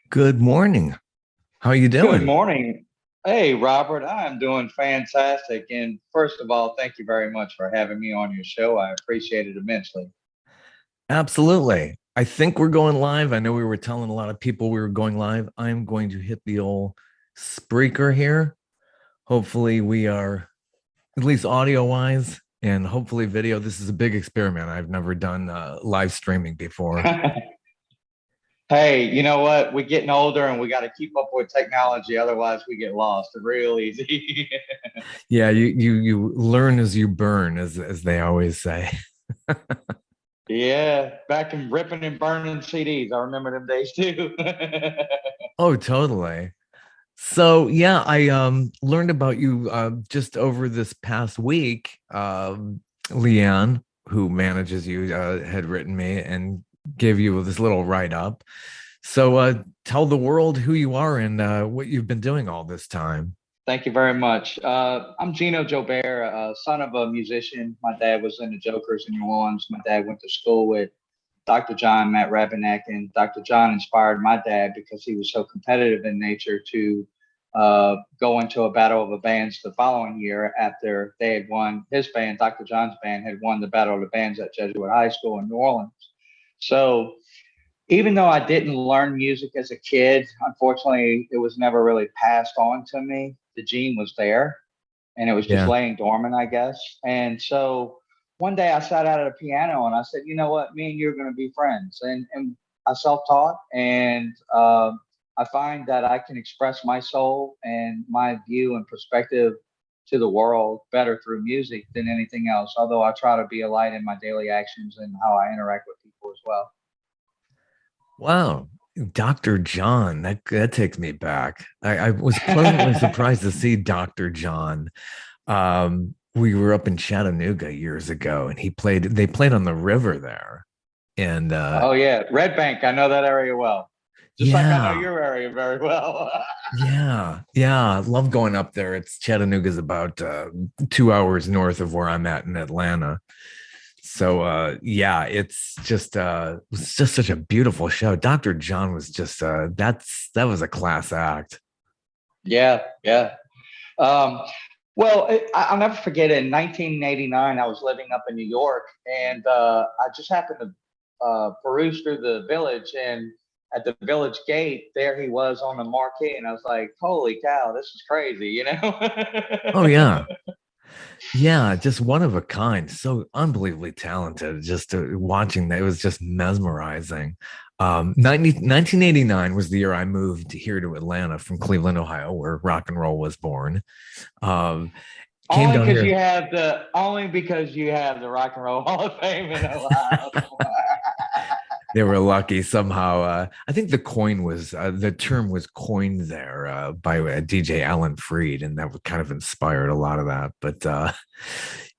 Good morning. How are you Good doing? morning. Hey, Robert, I'm doing fantastic. And first of all, thank you very much for having me on your show. I appreciate it immensely. Absolutely. I think we're going live. I know we were telling a lot of people we were going live. I'm going to hit the old Spreaker here. Hopefully, we are at least audio wise and hopefully video. This is a big experiment. I've never done live streaming before. Hey, you know what? We're getting older and we got to keep up with technology. Otherwise, we get lost real easy. Yeah, you learn as you burn, as they always say. Yeah, back in ripping and burning CDs. I remember them days too. Oh, totally. So yeah, I learned about you just over this past week. Leanne, who manages you, had written me and gave you this little write up. So tell the world who you are and what you've been doing all this time. Thank you very much. I'm Gino Joubert, son of a musician. My dad was in the Jokers in New Orleans. My dad went to school with Dr. John Matt Rabenek, and Dr. John inspired my dad because he was so competitive in nature to go into a battle of the bands the following year after they had won. His band, Dr. John's band, had won the Battle of the Bands at Jesuit High School in New Orleans. So even though I didn't learn music as a kid, unfortunately, it was never really passed on to me. The gene was there and it was just Yeah. laying dormant, I guess. And so one day I sat out at a piano and I said, you know what, me and you are going to be friends. And I self taught and I find that I can express my soul and my view and perspective to the world better through music than anything else. Although I try to be a light in my daily actions and how I interact with people as well. Wow. Dr. John, that takes me back. I was pleasantly surprised to see Dr. John. We were up in Chattanooga years ago and they played on the river there. And Oh yeah, Red Bank. I know that area well. Just like I know yeah, your area very well. yeah. I love going up there. Chattanooga's about 2 hours north of where I'm at in Atlanta. So yeah, it's just such a beautiful show. Dr. John was just that was a class act. Yeah, yeah. Um, well, I'll never forget it. In 1989, I was living up in New York, and I just happened to peruse through the village, and at the village gate, there he was on the marquee, and I was like, "Holy cow, this is crazy!" You know? Oh yeah. Yeah, just one of a kind. So unbelievably talented. Just watching that, it was just mesmerizing. 1989 was the year I moved here to Atlanta from Cleveland, Ohio, where rock and roll was born. Um, Came down here. Only because you have the Rock and Roll Hall of Fame in Ohio. They were lucky somehow. I think the term was coined there by DJ Alan Freed, and that kind of inspired a lot of that. But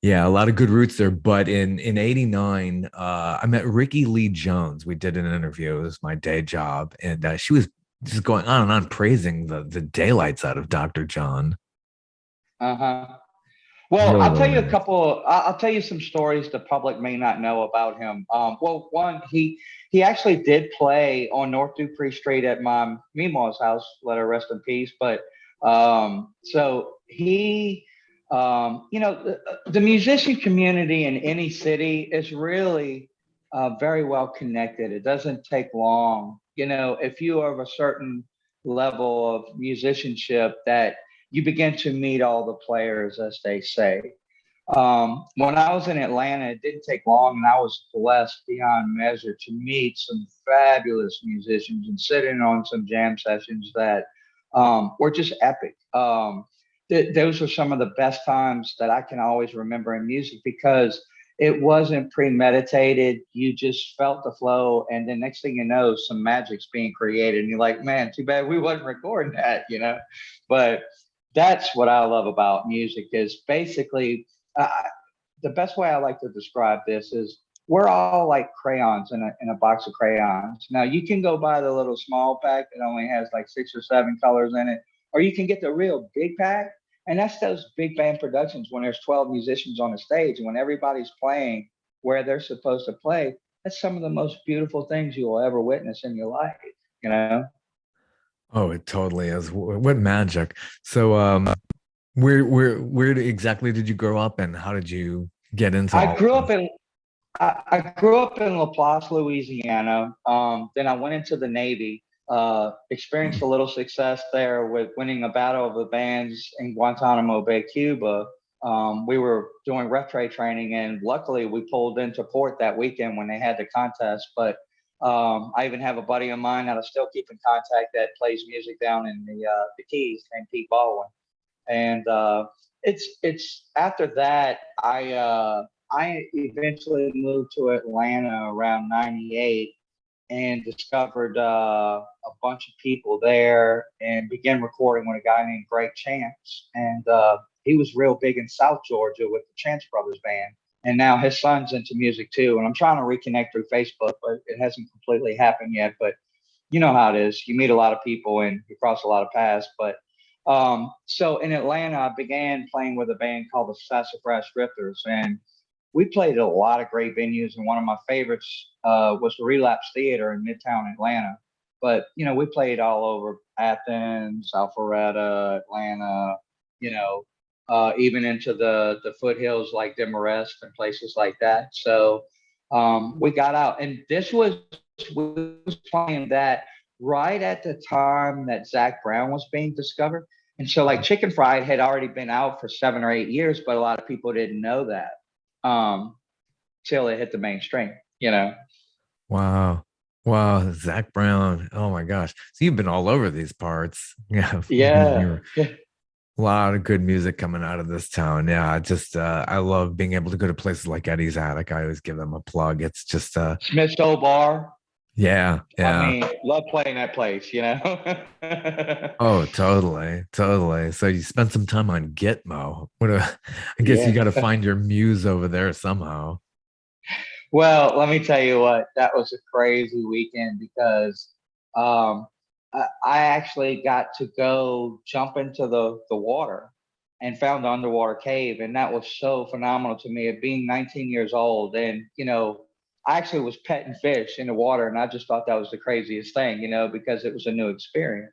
yeah, a lot of good roots there. But in '89, I met Ricky Lee Jones. We did an interview. It was my day job, and she was just going on and on praising the daylights out of Dr. John. Uh-huh. Well, Really, I'll tell really you a nice. couple. I'll tell you some stories the public may not know about him. Well, one, he actually did play on North Dupree Street at my Meemaw's house. Let her rest in peace. But so he, the musician community in any city is really very well connected. It doesn't take long. You know, if you are of a certain level of musicianship that you begin to meet all the players, as they say. When I was in Atlanta, it didn't take long, and I was blessed beyond measure to meet some fabulous musicians and sit in on some jam sessions that were just epic. Those are some of the best times that I can always remember in music because it wasn't premeditated. You just felt the flow, and the next thing you know, some magic's being created, and you're like, "Man, too bad we wasn't recording that," you know. But that's what I love about music is basically uh, the best way I like to describe this is we're all like crayons in a box of crayons. Now you can go buy the little small pack that only has like 6 or 7 colors in it, or you can get the real big pack. And that's those big band productions when there's 12 musicians on the stage and when everybody's playing where they're supposed to play. That's some of the most beautiful things you will ever witness in your life, you know? Oh, it totally is. What magic. So, exactly did you grow up and how did you get into I all grew of up this? in I grew up in Laplace, Louisiana. Then I went into the Navy, experienced a little success there with winning a battle of the bands in Guantanamo Bay, Cuba. We were doing ref trade training, and luckily we pulled into port that weekend when they had the contest. But I even have a buddy of mine that I still keep in contact that plays music down in the Keys named Pete Baldwin. And it's after that I eventually moved to Atlanta around '98 and discovered a bunch of people there and began recording with a guy named Greg Chance. And he was real big in South Georgia with the Chance Brothers band. And now his son's into music too. And I'm trying to reconnect through Facebook, but it hasn't completely happened yet. But you know how it is. You meet a lot of people and you cross a lot of paths. But so in Atlanta, I began playing with a band called the Sassafras Drifters. And we played at a lot of great venues. And one of my favorites was the Relapse Theater in Midtown Atlanta. But, you know, we played all over Athens, Alpharetta, Atlanta, you know, even into the foothills like Demarest and places like that. So we got out. And we was playing that right at the time that Zach Brown was being discovered. And so like Chicken Fried had already been out for 7 or 8 years, but a lot of people didn't know that till it hit the mainstream, you know? Wow. Wow, Zach Brown. Oh my gosh. So you've been all over these parts. Yeah. Yeah. You're a lot of good music coming out of this town. Yeah, I love being able to go to places like Eddie's Attic. I always give them a plug. It's just Smith's Old Bar. yeah, I yeah. mean, love playing that place, you know? Oh, totally, totally. So you spent some time on Gitmo. I guess you Yeah. got to find your muse over there somehow. Well, let me tell you what, that was a crazy weekend because um, I actually got to go jump into the water and found the underwater cave. And that was so phenomenal to me at being 19 years old. And, you know, I actually was petting fish in the water. And I just thought that was the craziest thing, you know, because it was a new experience.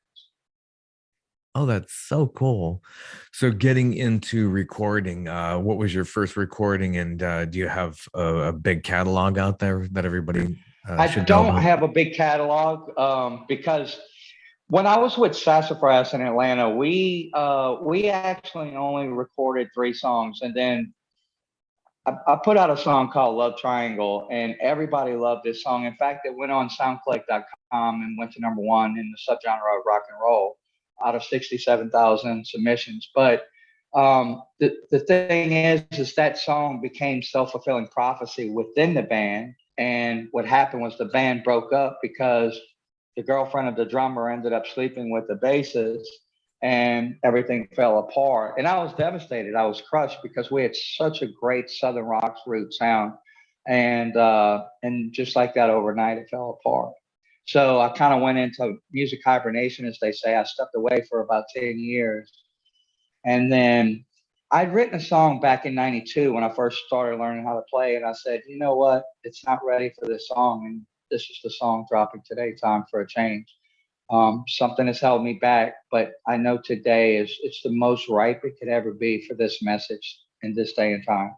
Oh, that's so cool. So getting into recording, what was your first recording, and do you have a big catalog out there that everybody I should know don't about? have a big catalog because when I was with Sassafras in Atlanta, we actually only recorded 3 songs, and then I put out a song called Love Triangle, and everybody loved this song. In fact, it went on SoundClick.com and went to #1 in the subgenre of rock and roll out of 67,000 submissions. But the thing is that song became self-fulfilling prophecy within the band. And what happened was the band broke up because the girlfriend of the drummer ended up sleeping with the bassist and everything fell apart. And I was devastated. I was crushed because we had such a great Southern rock root sound, and just like that, overnight it fell apart. So I kind of went into music hibernation, as they say. I stepped away for about 10 years, and then I'd written a song back in '92 when I first started learning how to play, and I said, you know what, it's not ready for this song, and this is the song dropping today. Time for a change. Something has held me back, but I know today is it's the most ripe it could ever be for this message in this day and time.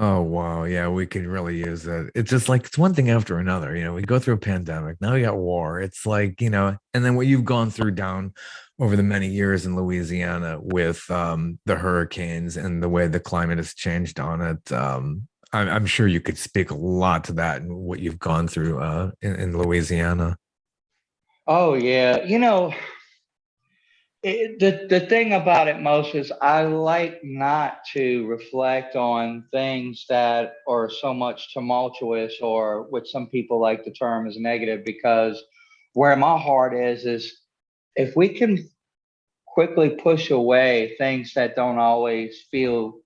Oh wow, yeah, we could really use it. It's just like it's one thing after another. We go through a pandemic, now we got war. It's like, and then what you've gone through down over the many years in Louisiana with the hurricanes and the way the climate has changed on it. I'm sure you could speak a lot to that and what you've gone through in Louisiana. Oh yeah, you know, the thing about it most is I like not to reflect on things that are so much tumultuous or what some people like the term as negative, because where my heart is if we can quickly push away things that don't always feel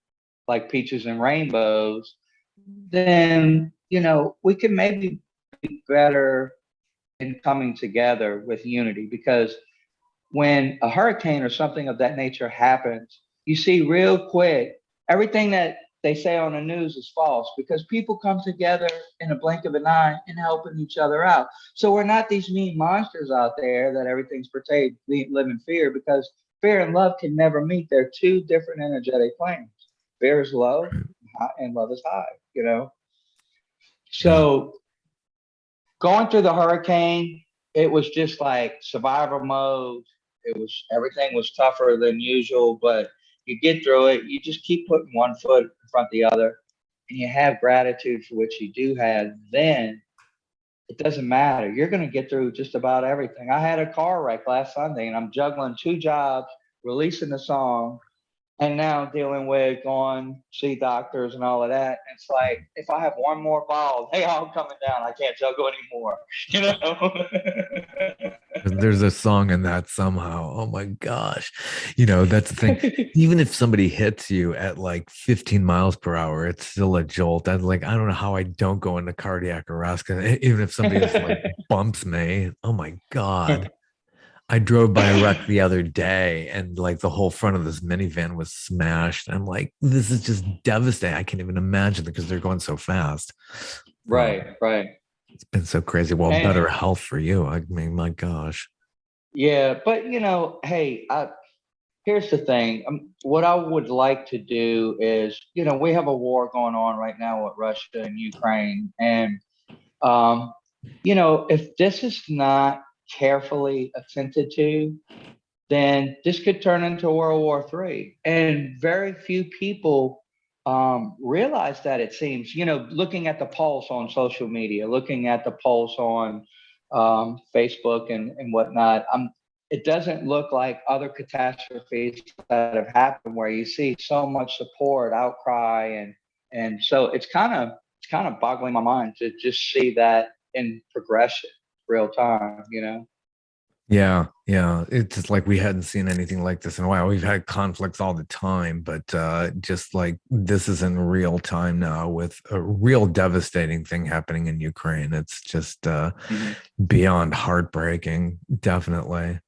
like peaches and rainbows, then you know we can maybe be better in coming together with unity. Because when a hurricane or something of that nature happens, you see real quick everything that they say on the news is false, because people come together in a blink of an eye and helping each other out. So we're not these mean monsters out there that everything's portrayed, live in fear, because fear and love can never meet. They're two different energetic planes. Fear is low and love is high, you know? Yeah. So going through the hurricane, it was just like survival mode. Everything was tougher than usual, but you get through it. You just keep putting one foot in front of the other, and you have gratitude for what you do have. Then it doesn't matter. You're going to get through just about everything. I had a car wreck last Sunday, and I'm juggling 2 jobs, releasing the song, and now dealing with going see doctors and all of that. It's like, if I have one more ball, they all coming down. I can't juggle anymore. You know? There's a song in that somehow. Oh my gosh. That's the thing. Even if somebody hits you at like 15 miles per hour, it's still a jolt. I don't know how I don't go into cardiac arrest. Even if somebody just like bumps me, oh my God. I drove by a wreck the other day and like the whole front of this minivan was smashed. I'm like, this is just devastating. I can't even imagine because they're going so fast. Right. It's been so crazy. Well, And better health for you. I mean, my gosh. yeah, but hey, here's the thing. What I would like to do is, we have a war going on right now with Russia and Ukraine, and um, if this is not carefully attended to, then this could turn into World War III. And very few people realize that, it seems, looking at the pulse on social media, looking at the pulse on Facebook and whatnot. It doesn't look like other catastrophes that have happened where you see so much support, outcry, and so it's kind of boggling my mind to just see that in progression, real time, Yeah, yeah. It's just like we hadn't seen anything like this in a while. We've had conflicts all the time, but just like this is in real time now with a real devastating thing happening in Ukraine. It's just Mhm. beyond heartbreaking, definitely.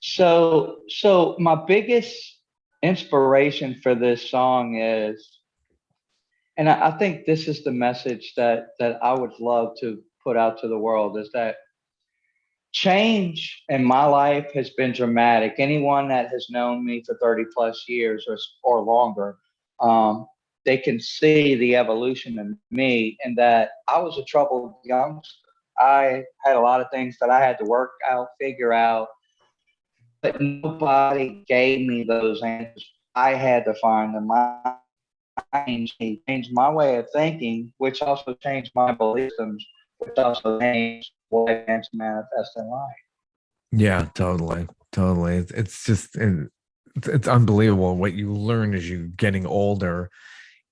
So my biggest inspiration for this song is, and I think this is the message that I would love to put out to the world, is that change in my life has been dramatic. Anyone that has known me for 30 plus years or longer, um, they can see the evolution in me, and that I was a troubled youngster. I had a lot of things that I had to work out, figure out, but nobody gave me those answers. I had to find them. My changed my way of thinking, which also changed my belief systems, which also changed what I began to manifest in life. Yeah, totally. Totally. It's just it's unbelievable what you learn as you getting older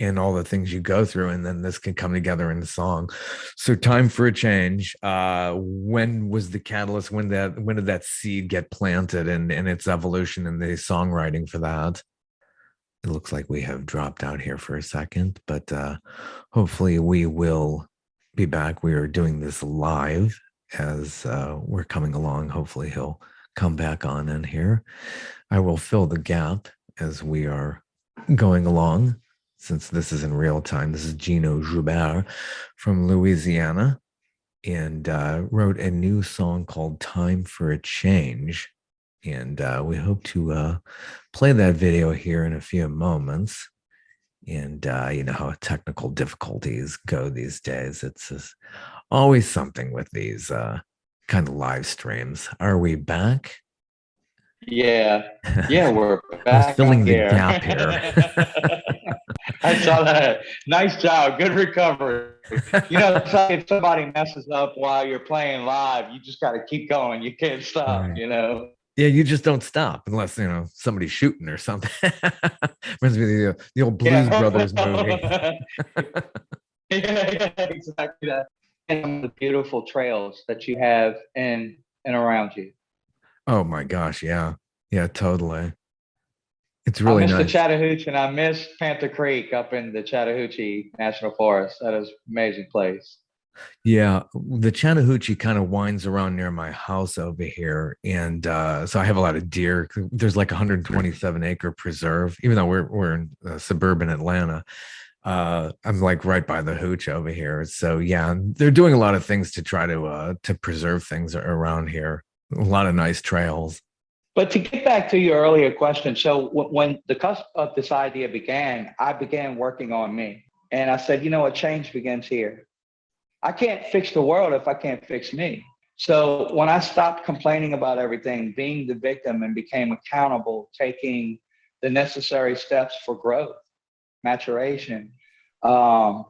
and all the things you go through, and then this can come together in the song. So time for a change. When was the catalyst? When did that seed get planted and its evolution and the songwriting for that? It looks like we have dropped out here for a second, but hopefully we will be back. We are doing this live as we're coming along. Hopefully he'll come back on in here. I will fill the gap as we are going along, since this is in real time. This is Gino Joubert from Louisiana, and wrote a new song called Time for a Change. And we hope to play that video here in a few moments. And you know how technical difficulties go these days. It's just always something with these kind of live streams. Are we back? Yeah, yeah, we're I was back on filling the here. gap here. I saw that. Nice job. Good recovery. It's like if somebody messes up while you're playing live, you just got to keep going. You can't stop, Right. Yeah, you just don't stop unless somebody's shooting or something. Reminds me of the old Blues Brothers movie. Yeah. Yeah, exactly that. And the beautiful trails that you have in and around you. Oh my gosh, yeah. Yeah, totally. It's I really miss the nice. Chattahoochee, and I miss Panther Creek up in the Chattahoochee National Forest. That is an amazing place. Yeah, the Chattahoochee kind of winds around near my house over here, and so I have a lot of deer. There's like 127-acre preserve, even though we're in suburban Atlanta. I'm like right by the hooch over here, so yeah, they're doing a lot of things to preserve things around here. A lot of nice trails. But to get back to your earlier question, so when the cusp of this idea began, I began working on me. And I said, you know what, change begins here. I can't fix the world if I can't fix me. So when I stopped complaining about everything, being the victim, and became accountable, taking the necessary steps for growth, maturation, um,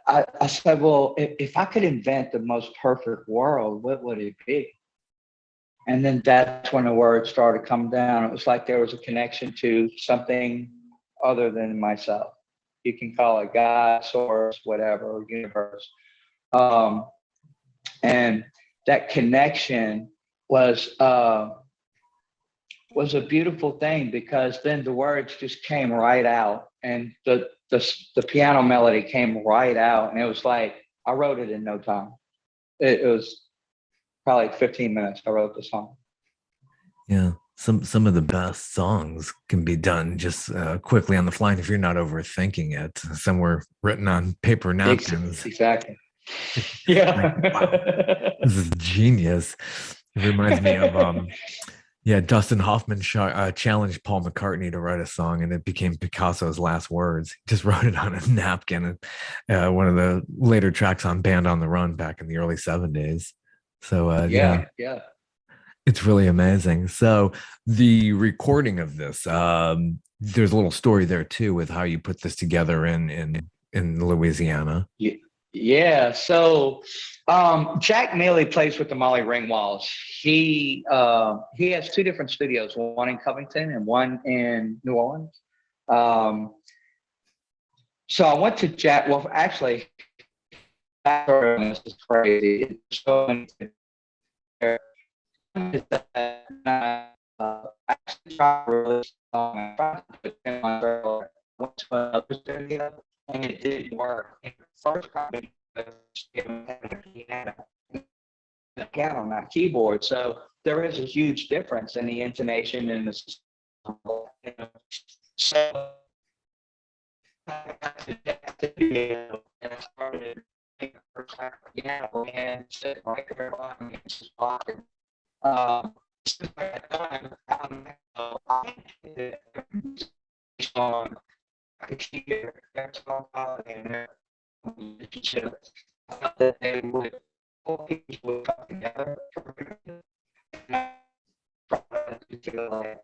I said, well, if I could invent the most perfect world, what would it be? And then that's when the words started coming down. It was like there was a connection to something other than myself. You can call it God, source, whatever, universe. Um, and that connection was a beautiful thing, because then the words just came right out, and the piano melody came right out, and it was like I wrote it in no time. It was probably 15 minutes. I wrote the song. Yeah, some of the best songs can be done just quickly on the fly, and if you're not overthinking it. Some were written on paper napkins. Exactly. Like, wow, Yeah. this is genius. It reminds me of yeah, Dustin Hoffman challenged Paul McCartney to write a song, and it became Picasso's last words. He just wrote it on a napkin, and one of the later tracks on Band on the Run back in the early '70s. So yeah, Yeah. it's really amazing. So the recording of this, there's a little story there too with how you put this together in Louisiana. Yeah. So Jack Neely plays with the Molly Ringwalds. He has two different studios, one in Covington and one in New Orleans. Um, so I went to Jack. Well, actually, this is crazy. It's so many actually tried to release a song. I tried to put it on my went to another studio, and it didn't work. And the first copy was the piano, not keyboard. So there is a huge difference in the intonation and the so I got to that studio and I started making the first piano and sitting right there on me, just walking. Since that time, song I could hear their song and their relationship. I thought that they would all things would come together. And I probably feel like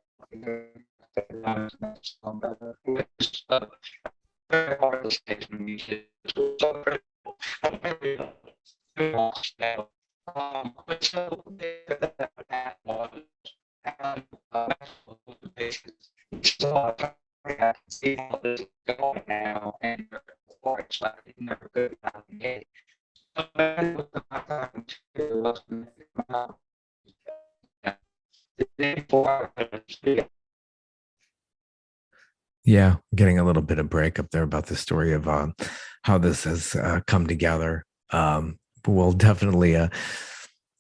it's very hard to say to me. It's so critical. But so that was and Maxwell was the basis. So I can see how this is going now, and it's like it never could out of the gate. So that was my time to was the day before I was Yeah, getting a little bit of break up there about the story of how this has come together. But we'll definitely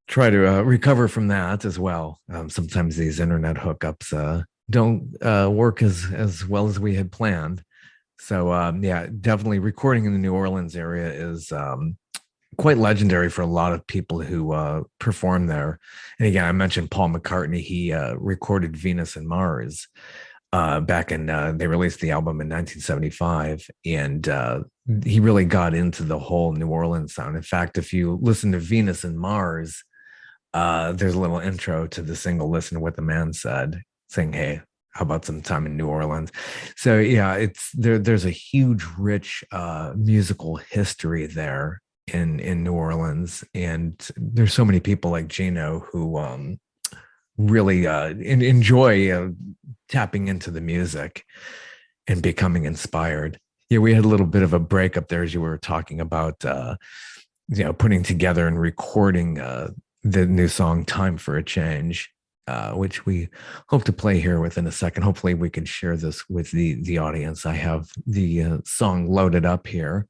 try to recover from that as well. Sometimes these internet hookups don't work as well as we had planned. So yeah, definitely recording in the New Orleans area is quite legendary for a lot of people who perform there. And again, I mentioned Paul McCartney. He recorded Venus and Mars back in they released the album in 1975, and he really got into the whole New Orleans sound. In fact, if you listen to Venus and Mars, there's a little intro to the single "Listen to What the Man Said," saying, "Hey, how about some time in New Orleans?" So yeah, it's there's a huge rich musical history there in New Orleans, and there's so many people like Gino who really enjoy tapping into the music and becoming inspired. Yeah, we had a little bit of a break up there as you were talking about putting together and recording the new song "Time for a Change," which we hope to play here within a second. Hopefully we can share this with the audience. I have the song loaded up here.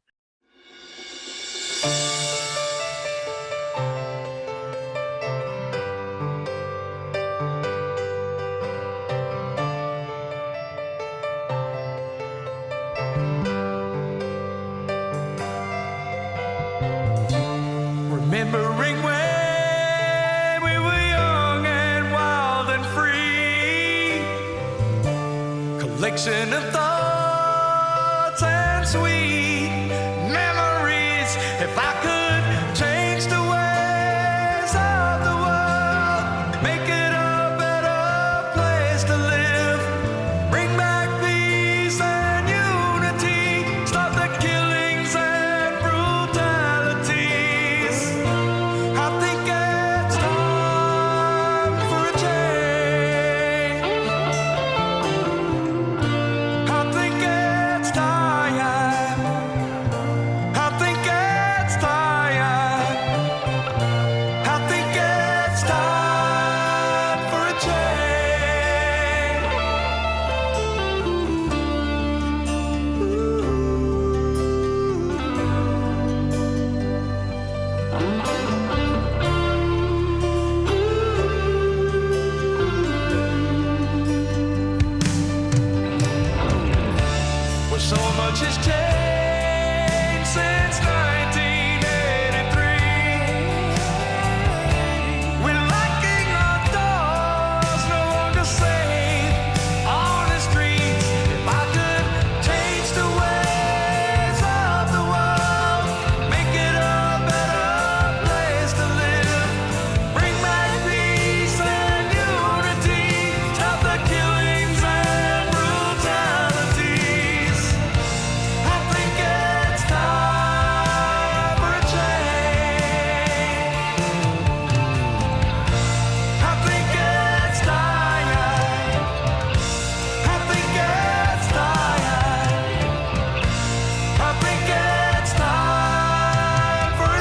collection of thoughts and sweet memories. If I could change the ways of the world, make it a better place to live, bring back peace and unity, stop the killings and brutalities. I think it's time for a change. I think it's time. I think it's time. I think it's time for a well, so much has changed since 1983. We're locking our doors, no longer safe on the streets. If I could change the ways of the world, make it a better place to live, bring back peace and unity, stop the killings and brutalities. I think it's time for a change. I think it's time. I think it's time. I think it's time for a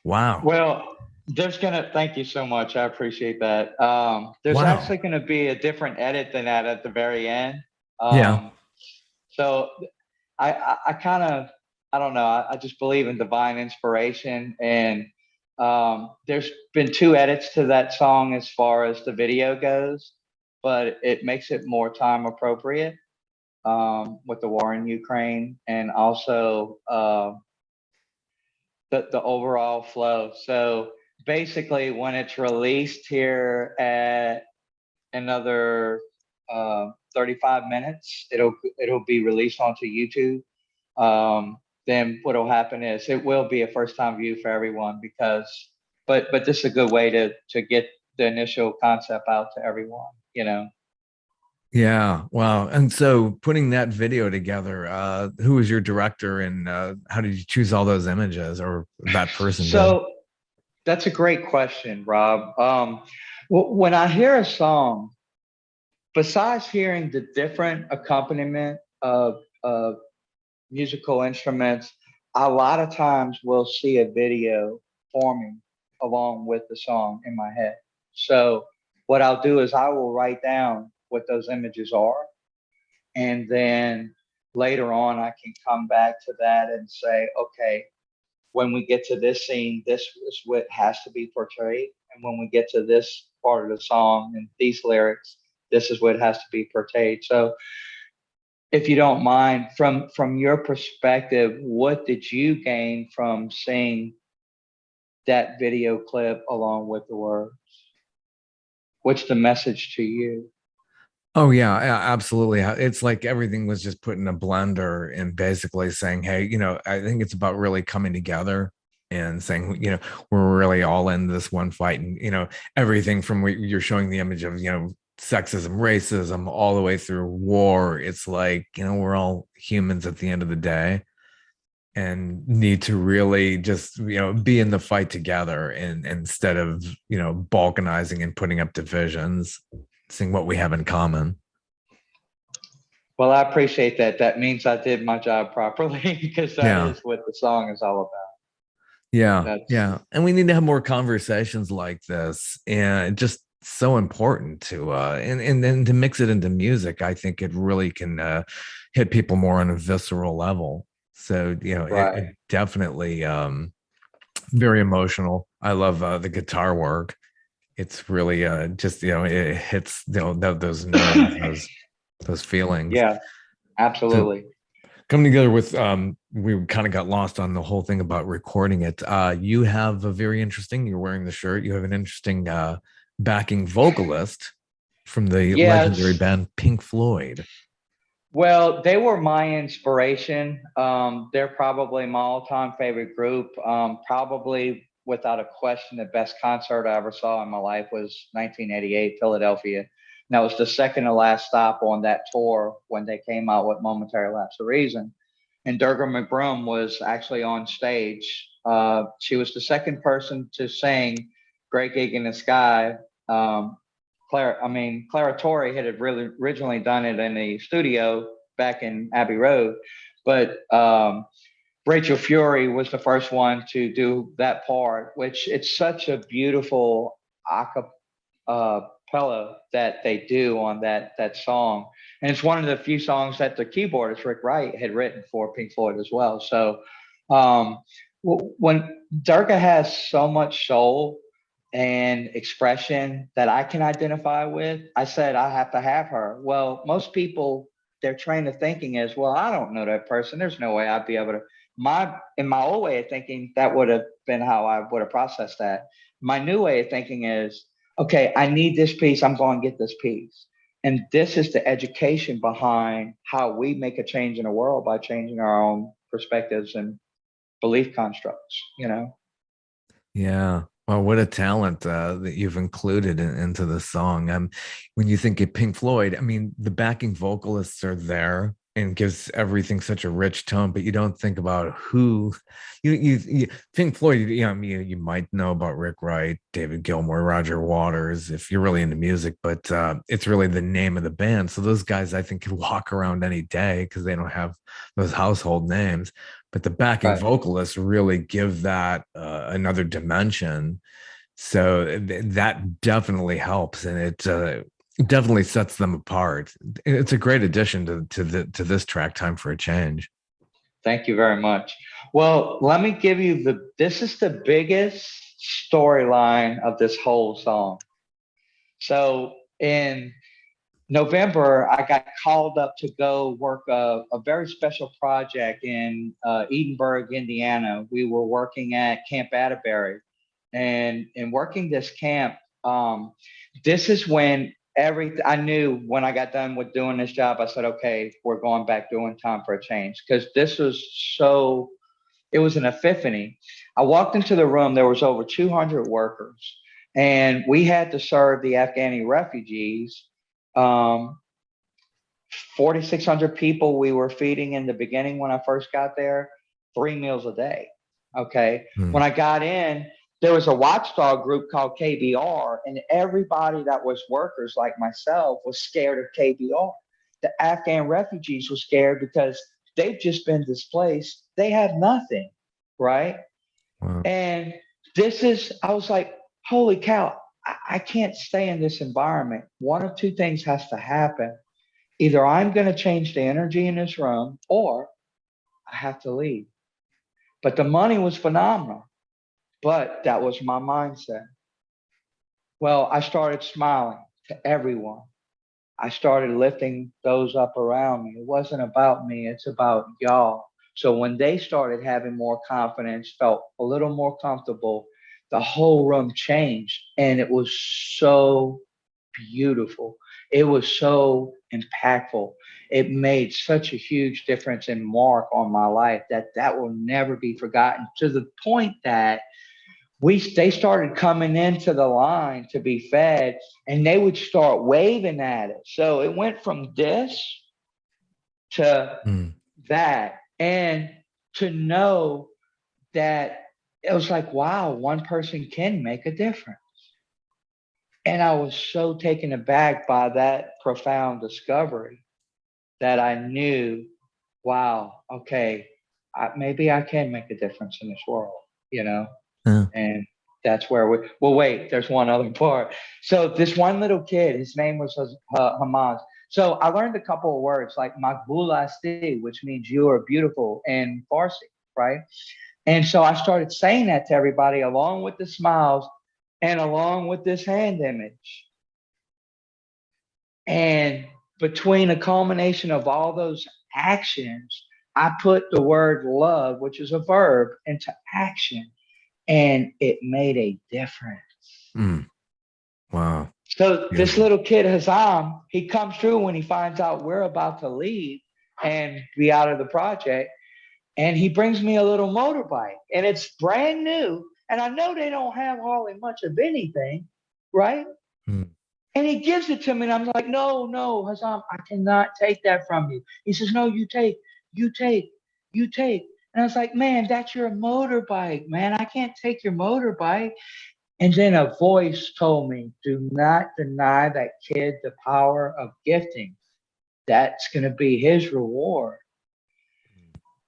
Wow. Well, thank you so much. I appreciate that. There's Wow. actually gonna be a different edit than that at the very end. Yeah. So I kind of, I don't know, I just believe in divine inspiration. And there's been two edits to that song as far as the video goes, but it makes it more time appropriate with the war in Ukraine, and also the overall flow. So basically, when it's released here at another 35 minutes, it'll be released onto YouTube. Then what'll happen is it will be a first time view for everyone, because but this is a good way to get the initial concept out to everyone, you know. Yeah. Wow. And so putting that video together, who was your director, and how did you choose all those images, or that person did? So that's a great question, Rob. When I hear a song, besides hearing the different accompaniment of musical instruments, a lot of times we'll see a video forming along with the song in my head. So what I'll do is I will write down what those images are, and then later on I can come back to that and say, okay, when we get to this scene, this is what has to be portrayed. And when we get to this part of the song and these lyrics, this is what has to be portrayed. So if you don't mind, from your perspective, what did you gain from seeing that video clip along with the words? What's the message to you? Oh yeah, absolutely. It's like everything was just put in a blender and basically saying, hey, I think it's about really coming together and saying, we're really all in this one fight. And, everything from what you're showing the image of, sexism, racism, all the way through war. It's like, we're all humans at the end of the day. and need to really just, be in the fight together, and instead of, balkanizing and putting up divisions, seeing what we have in common. Well, I appreciate that. That means I did my job properly because that Yeah. is what the song is all about. Yeah. That's Yeah. And we need to have more conversations like this. And just so important to and then to mix it into music. I think it really can hit people more on a visceral level. So, it right. definitely very emotional. I love the guitar work. It's really just, it hits, those nerves, those feelings. Yeah, So absolutely. coming together with we kind of got lost on the whole thing about recording it. You have a very interesting, you're wearing the shirt, you have an interesting backing vocalist from the legendary Yes. band Pink Floyd. Well, they were my inspiration. They're probably my all-time favorite group. Probably without a question, the best concert I ever saw in my life was 1988, Philadelphia. And that was the second to last stop on that tour when they came out with Momentary Lapse of Reason. And Durga McBrum was actually on stage. She was the second person to sing Great Gig in the Sky. Clara Torrey had really originally done it in the studio back in Abbey Road, but Rachel Fury was the first one to do that part, which it's such a beautiful acapella that they do on that song, and it's one of the few songs that the keyboardist Rick Wright had written for Pink Floyd as well. So um, when Durga has so much soul and expression that I can identify with, I said I have to have her. Well, most people, their train of thinking is, well, I don't know that person. There's no way I'd be able to. In my old way of thinking, that would have been how I would have processed that. My new way of thinking is, okay, I need this piece. I'm going to get this piece. And this is the education behind how we make a change in the world by changing our own perspectives and belief constructs, Yeah. Well, what a talent that you've included into the song. When you think of Pink Floyd, I mean, the backing vocalists are there and gives everything such a rich tone, but you don't think about who you Pink Floyd. You might know about Rick Wright, David Gilmour, Roger Waters, if you're really into music, but it's really the name of the band. So those guys, I think, could walk around any day because they don't have those household names. But the backing Right. vocalists really give that another dimension. So that definitely helps, and it definitely sets them apart. It's a great addition to this track, "Time for a Change." Thank you very much. Well, let me give you this is the biggest storyline of this whole song. So in November, I got called up to go work a very special project in Edinburgh, Indiana. We were working at Camp Atterbury, and in working this camp, this is when I knew when I got done with doing this job, I said, okay, we're going back doing Time for a Change, because this was it was an epiphany. I walked into the room, there was over 200 workers, and we had to serve the Afghani refugees. 4,600 people we were feeding in the beginning when I first got there, 3 meals a day. Okay. Hmm. When I got in, there was a watchdog group called KBR, and everybody that was workers like myself was scared of KBR. The Afghan refugees were scared because they've just been displaced. They have nothing. Right. Wow. And I was like, holy cow, I can't stay in this environment. One of two things has to happen. Either I'm going to change the energy in this room or I have to leave. But the money was phenomenal. But that was my mindset. Well, I started smiling to everyone. I started lifting those up around me. It wasn't about me, it's about y'all. So when they started having more confidence, felt a little more comfortable, the whole room changed. And it was so beautiful. It was so impactful. It made such a huge difference and mark on my life that will never be forgotten, to the point that they started coming into the line to be fed, and they would start waving at it. So it went from this to Hmm. that. And to know that it was like, wow, one person can make a difference. And I was so taken aback by that profound discovery that I knew, wow, okay, maybe I can make a difference in this world, you know? Yeah. And that's where well, wait, there's one other part. So this one little kid, his name was Hamas. So I learned a couple of words like Makbula Asti, which means you are beautiful in Farsi, right? And so I started saying that to everybody along with the smiles and along with this hand image. And between a culmination of all those actions, I put the word love, which is a verb, into action, and it made a difference. Mm. Wow. So this Beautiful. little kid, Hazam, he comes through when he finds out we're about to leave and be out of the project. And he brings me a little motorbike, and it's brand new. And I know they don't have hardly much of anything, right? Mm. And he gives it to me, and I'm like, no, no, Hassan, I cannot take that from you. He says, no, you take, you take, you take. And I was like, man, that's your motorbike, man. I can't take your motorbike. And then a voice told me, do not deny that kid the power of gifting. That's going to be his reward.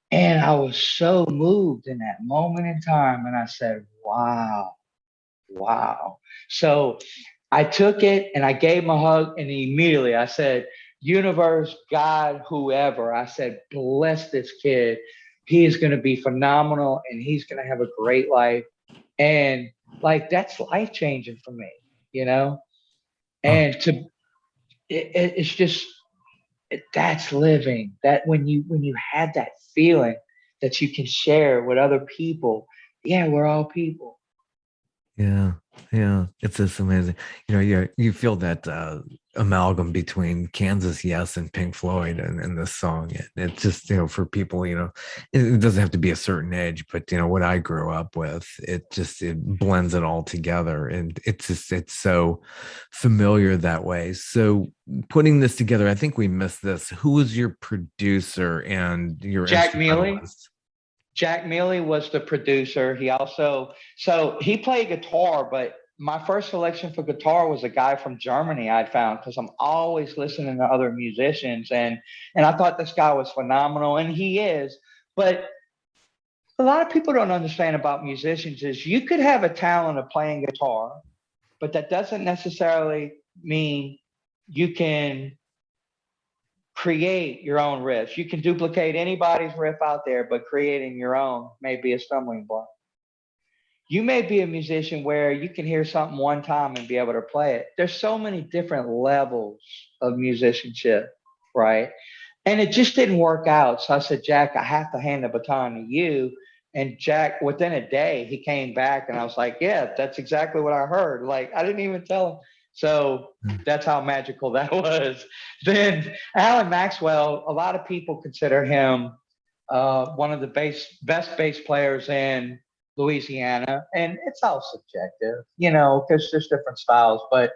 And I was so moved in that moment in time. And I said, wow, wow. So I took it and I gave him a hug. And immediately I said, universe, God, whoever, I said, bless this kid. He is going to be phenomenal and he's going to have a great life. And like, that's life changing for me, you know? Oh, And it's just, that's living. That when you had that feeling that you can share with other people, yeah, we're all people. yeah. Yeah. It's just amazing. You feel that amalgam between Kansas Yes and Pink Floyd and this song. It's just, for people, it doesn't have to be a certain age, but what I grew up with, it blends it all together. And it's so familiar that way. So putting this together, I think we missed this. Who was your producer and your Jack Mealy. instrumentalist? Jack Mealy was the producer. He played guitar, but my first selection for guitar was a guy from Germany I'd found because I'm always listening to other musicians and I thought this guy was phenomenal and he is. But a lot of people don't understand about musicians is you could have a talent of playing guitar, but that doesn't necessarily mean you can create your own riffs. You can duplicate anybody's riff out there, but creating your own may be a stumbling block. You may be a musician where you can hear something one time and be able to play it. There's so many different levels of musicianship, right? And it just didn't work out. So I said, Jack, I have to hand the baton to you. And Jack, within a day, he came back and I was like, yeah, that's exactly what I heard. Like, I didn't even tell him. So that's how magical that was. Then Alan Maxwell, a lot of people consider him one of the best bass players in Louisiana. And it's all subjective, because there's different styles. But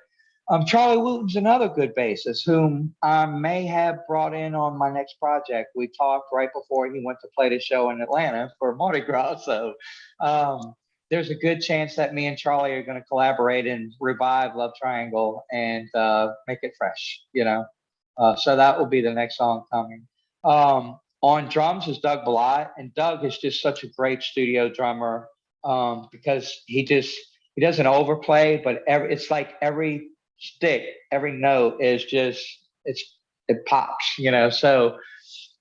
Charlie Wooten's another good bassist whom I may have brought in on my next project. We talked right before he went to play the show in Atlanta for Mardi Gras. So there's a good chance that me and Charlie are going to collaborate and revive Love Triangle and make it fresh, So that will be the next song coming. On drums is Doug Ballot, and Doug is just such a great studio drummer because he doesn't overplay, but it's like every stick, every note is just it pops, So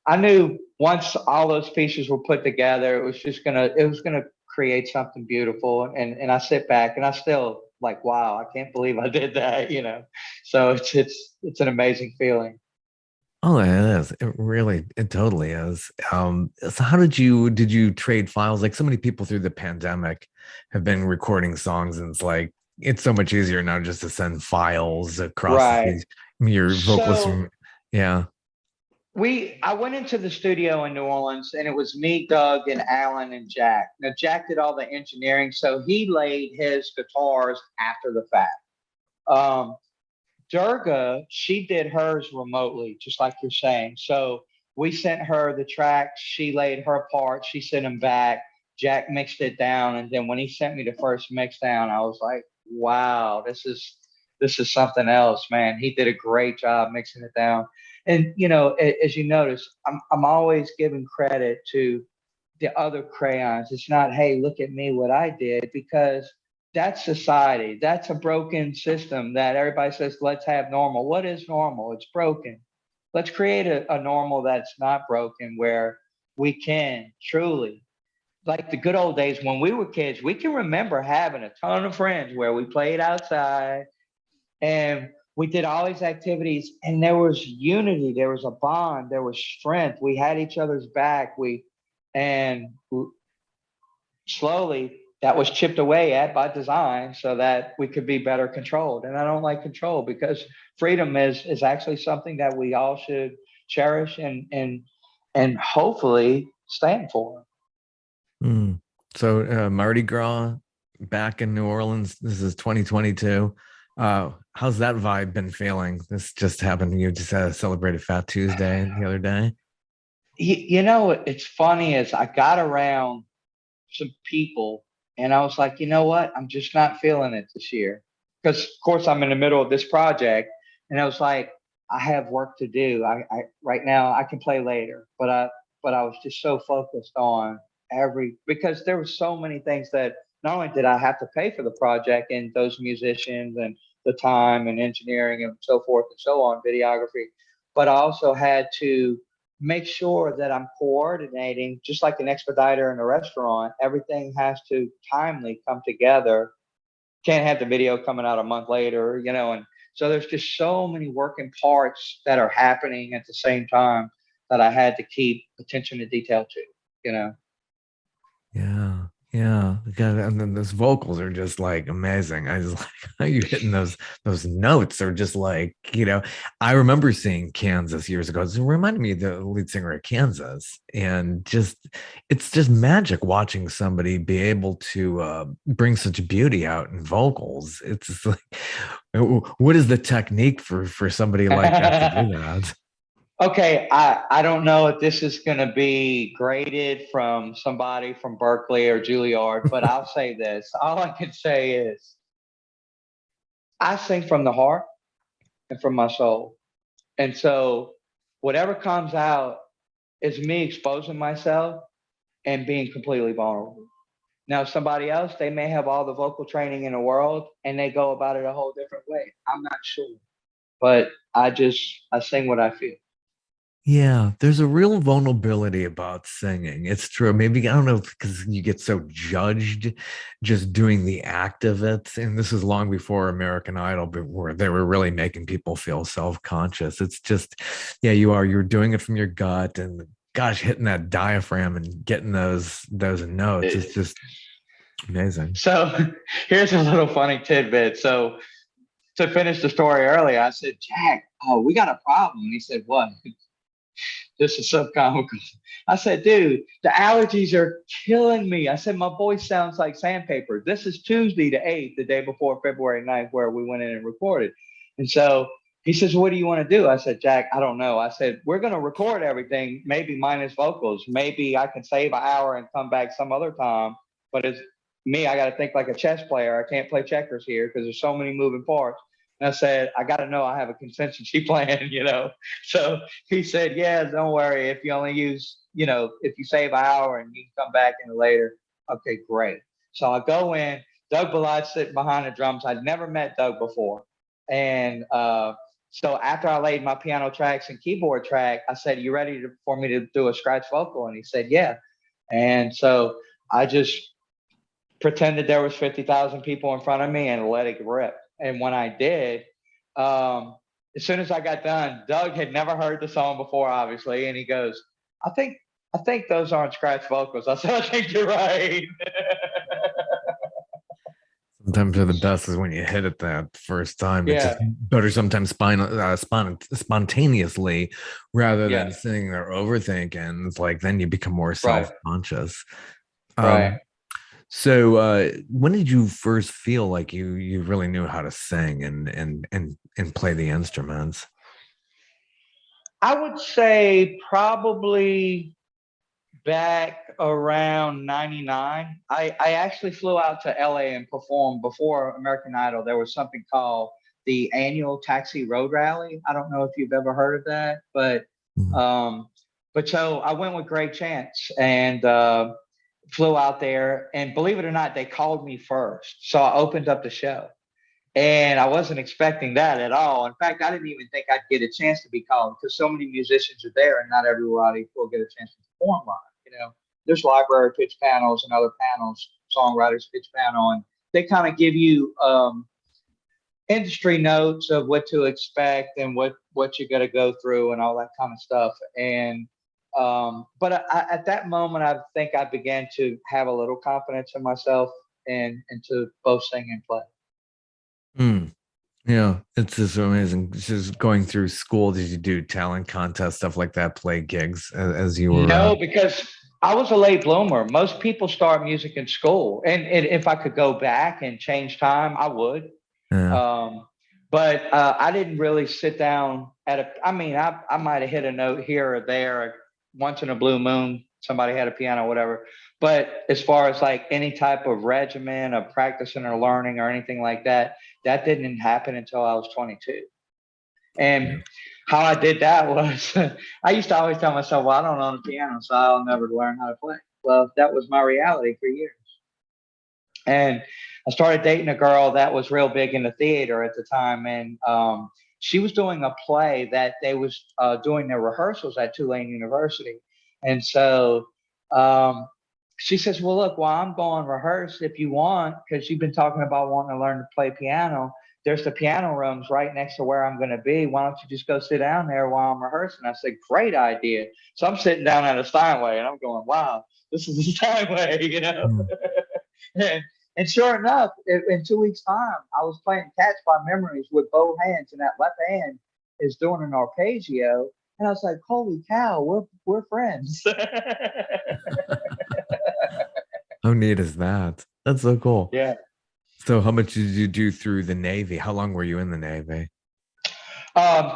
I knew once all those pieces were put together, it was gonna create something beautiful. And I sit back and I still like, wow, I can't believe I did that, So it's an amazing feeling. Oh, it is. It totally is. So how did you trade files? Like so many people through the pandemic have been recording songs, and it's so much easier now just to send files across Right. your vocalist So yeah. I went into the studio in New Orleans and it was me, Doug, and Alan and Jack. Now Jack did all the engineering, so he laid his guitars after the fact. Durga, she did hers remotely, just like you're saying. So we sent her the tracks. She laid her part. She sent them back. Jack mixed it down, and then when he sent me the first mix down, I was like, "Wow, this is something else, man." He did a great job mixing it down. And as you notice, I'm always giving credit to the other crayons. It's not, "Hey, look at me, what I did," because that's society. That's a broken system that everybody says, let's have normal. What is normal? It's broken. Let's create a normal that's not broken, where we can truly, like the good old days when we were kids, we can remember having a ton of friends where we played outside and we did all these activities, and there was unity, there was a bond, there was strength. We had each other's back. And slowly that was chipped away at by design so that we could be better controlled. And I don't like control, because freedom is actually something that we all should cherish and hopefully stand for. So Mardi Gras back in New Orleans. This is 2022. How's that vibe been feeling? This just happened. You just celebrated Fat Tuesday the other day. It's funny, is I got around some people and I was like, you know what? I'm just not feeling it this year. Because of course I'm in the middle of this project, and I was like, I have work to do. I right now I can play later, but I was just so focused on because there were so many things that not only did I have to pay for the project and those musicians and the time and engineering and so forth and so on, videography, but I also had to make sure that I'm coordinating, just like an expediter in a restaurant. Everything has to timely come together. Can't have the video coming out a month later, and so there's just so many working parts that are happening at the same time that I had to keep attention to detail to. Yeah. And then those vocals are just like amazing. I just like how you hitting those notes are just like, I remember seeing Kansas years ago. It reminded me of the lead singer of Kansas, and it's just magic watching somebody be able to bring such beauty out in vocals. It's just like, what is the technique for somebody like that to do that? Okay, I don't know if this is going to be graded from somebody from Berkeley or Juilliard, but I'll say this. All I can say is I sing from the heart and from my soul. And so whatever comes out is me exposing myself and being completely vulnerable. Now, somebody else, they may have all the vocal training in the world and they go about it a whole different way. I'm not sure, but I sing what I feel. Yeah, there's a real vulnerability about singing. It's true. Maybe, I don't know, because you get so judged just doing the act of it. And this is long before American Idol, but where they were really making people feel self-conscious. It's just, yeah, you're doing it from your gut, and gosh, hitting that diaphragm and getting those notes. It's just amazing. So here's a little funny tidbit. So to finish the story earlier, I said, Jack, we got a problem. And he said, what? This is so comical. I said, dude, the allergies are killing me. I said, my voice sounds like sandpaper. This is Tuesday the 8th, the day before February 9th, where we went in and recorded. And so he says, what do you want to do? I said, Jack, I don't know. I said, we're going to record everything, maybe minus vocals. Maybe I can save an hour and come back some other time. But it's me, I got to think like a chess player. I can't play checkers here because there's so many moving parts. And I said, I got to know I have a contingency plan, So he said, yeah, don't worry. If you only use, if you save an hour and you can come back in later, okay, great. So I go in, Doug Ballot's sitting behind the drums. I'd never met Doug before. And so after I laid my piano tracks and keyboard track, I said, you ready for me to do a scratch vocal? And he said, yeah. And so I just pretended there was 50,000 people in front of me and let it rip. And when I did, as soon as I got done, Doug had never heard the song before, obviously, and he goes, I think those aren't scratch vocals. I said, I think you're right. Sometimes they're the best is when you hit it that first time. It's just better sometimes spontaneously rather than sitting there overthinking. It's like then you become more self-conscious. Right. So when did you first feel like you really knew how to sing and play the instruments? I would say probably back around 99. I actually flew out to LA and performed before American Idol. There was something called the annual Taxi Road Rally. I don't know if you've ever heard of that, Mhm. um, but so I went with Greg Chance and flew out there. And believe it or not, they called me first. So I opened up the show. And I wasn't expecting that at all. In fact, I didn't even think I'd get a chance to be called because so many musicians are there and not everybody will get a chance to perform live. There's library pitch panels and other panels, songwriters pitch panel, and they kind of give you industry notes of what to expect and what you got to go through and all that kind of stuff. And but at that moment, I think I began to have a little confidence in myself and to both sing and play. Mm. Yeah, it's just amazing. Just going through school, did you do talent contests, stuff like that, play gigs as you were? No, because I was a late bloomer. Most people start music in school, and if I could go back and change time, I would. Yeah, Um, but I didn't really sit down at a. I mean, I might have hit a note here or there once in a blue moon. Somebody had a piano, whatever. But as far as like any type of regimen of practicing or learning or anything like that, that didn't happen until I was 22. And yeah. how I did that was I used to always tell myself, well, I don't own a piano, so I'll never learn how to play. Well, that was my reality for years. And I started dating a girl that was real big in the theater at the time. And she was doing a play that they was doing their rehearsals at Tulane University. And so um, she says, well, look, while I'm going rehearse, if you want, because you've been talking about wanting to learn to play piano, there's the piano rooms right next to where I'm going to be. Why don't you just go sit down there while I'm rehearsing? I said, great idea. So I'm sitting down at a Steinway and I'm going, wow, this is a Steinway. Mm. and, and sure enough, in 2 weeks' time, I was playing Catch by Memories with both hands, and that left hand is doing an arpeggio. And I was like, holy cow, we're friends. How neat is that? That's so cool. Yeah. So, how much did you do through the Navy? How long were you in the Navy?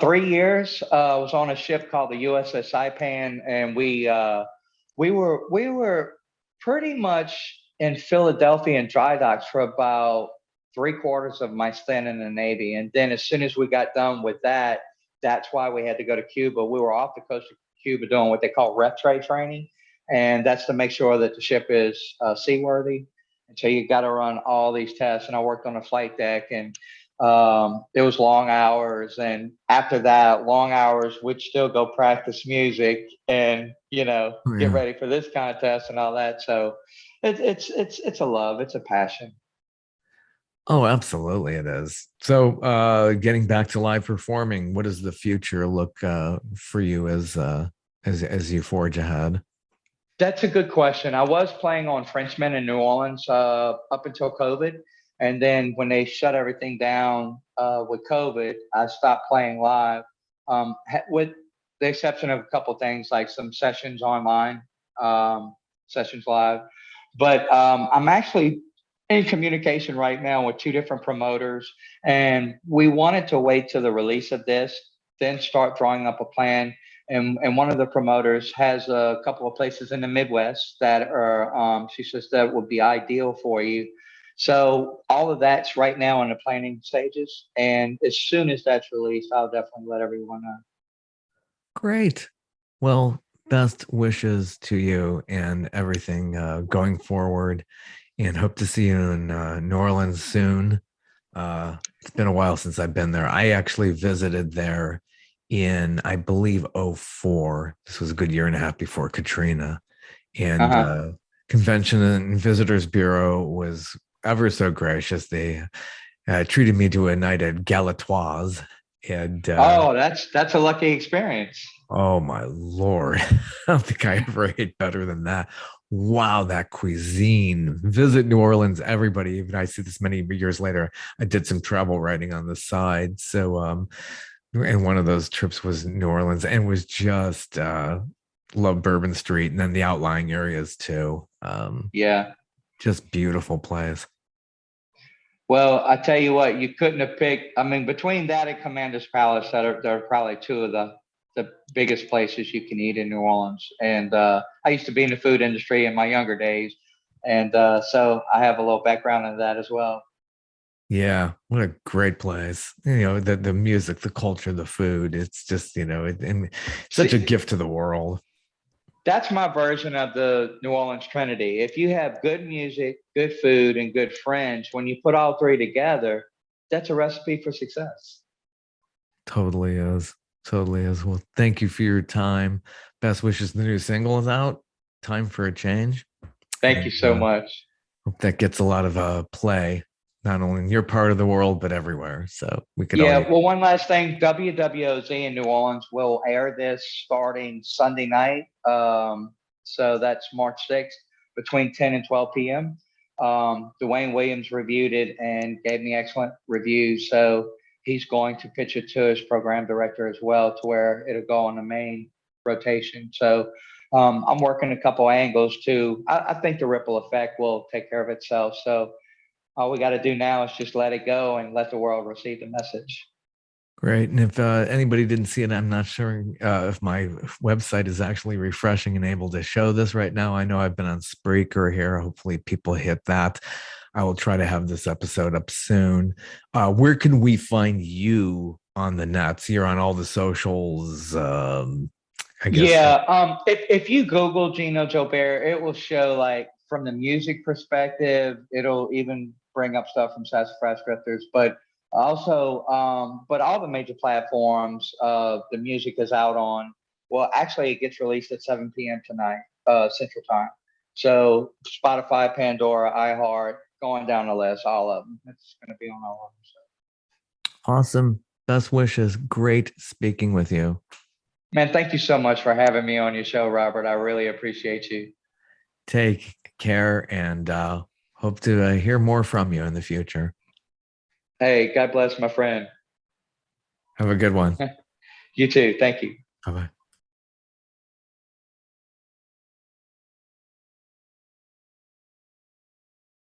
3 years. I was on a ship called the USS Saipan, and we were pretty much in Philadelphia and dry docks for about 3 quarters of my stint in the Navy. And then as soon as we got done with that, that's why we had to go to Cuba. We were off the coast of Cuba doing what they call rep tray training, and that's to make sure that the ship is seaworthy. And so you got to run all these tests. And I worked on the flight deck, and it was long hours. And after that, long hours, we'd still go practice music and Oh, get yeah. ready for this contest and all that. So it's a love, it's a passion. Oh, absolutely, it is. So, getting back to live performing, what does the future look for you as you forge ahead? That's a good question. I was playing on Frenchman in New Orleans up until COVID. And then when they shut everything down with COVID, I stopped playing live with the exception of a couple things like some sessions online, sessions live. But I'm actually in communication right now with two different promoters. And we wanted to wait till the release of this, then start drawing up a plan. And one of the promoters has a couple of places in the Midwest that are, she says that would be ideal for you. So all of that's right now in the planning stages. And as soon as that's released, I'll definitely let everyone know. Great. Well, best wishes to you and everything going forward, and hope to see you in New Orleans soon. It's been a while since I've been there. I actually visited there in, I believe, '04. This was a good year and a half before Katrina. And Uh-huh. Convention and Visitors Bureau was ever so gracious. They treated me to a night at Galatoire's. And Oh, that's a lucky experience. oh my Lord, I don't think I ever ate better than that. Wow, that cuisine. Visit New Orleans, everybody. Even I see this many years later. I did some travel writing on the side. So and one of those trips was New Orleans, and was just love Bourbon Street and then the outlying areas too. Yeah. Just beautiful place. Well, I tell you what, you couldn't have picked. I mean, between that and Commander's Palace, that are probably two of the the biggest places you can eat in New Orleans. And I used to be in the food industry in my younger days, and so I have a little background in that as well. Yeah, what a great place. The music, the culture, the food. It's just, and such a See, gift to the world. that's my version of the New Orleans Trinity. If you have good music, good food, and good friends, when you put all three together, that's a recipe for success. Totally is. Totally is. Well, thank you for your time. Best wishes. The new single is out. Time for a change. Thank And you so much. hope that gets a lot of play, not only in your part of the world, but everywhere. So we could all Yeah, use. well, one last thing. WWOZ in New Orleans will air this starting Sunday night. So that's March 6th between 10 and 12 p.m. Dwayne Williams reviewed it and gave me excellent reviews. So he's going to pitch it to his program director as well, to where it'll go on the main rotation. So I'm working a couple angles too. I think the ripple effect will take care of itself. So all we got to do now is just let it go and let the world receive the message. Great. And if anybody didn't see it, I'm not sure if my website is actually refreshing and able to show this right now. I know I've been on Spreaker here. Hopefully people hit that. I will try to have this episode up soon. Where can we find you on the nets? You're on all the socials, I guess. Yeah. If you Google Gino Joubert, it will show, like, from the music perspective, it'll even bring up stuff from Sassafras Drifters, but also, but all the major platforms, the music is out on. Well, actually, it gets released at 7 p.m. tonight, Central Time. So Spotify, Pandora, iHeart, going down the list, all of them. It's going to be on all of them. So. Awesome. Best wishes. Great speaking with you. Man, thank you so much for having me on your show, Robert. I really appreciate you. Take care and hope to hear more from you in the future. Hey, God bless my friend. Have a good one. You too. Thank you. Bye bye.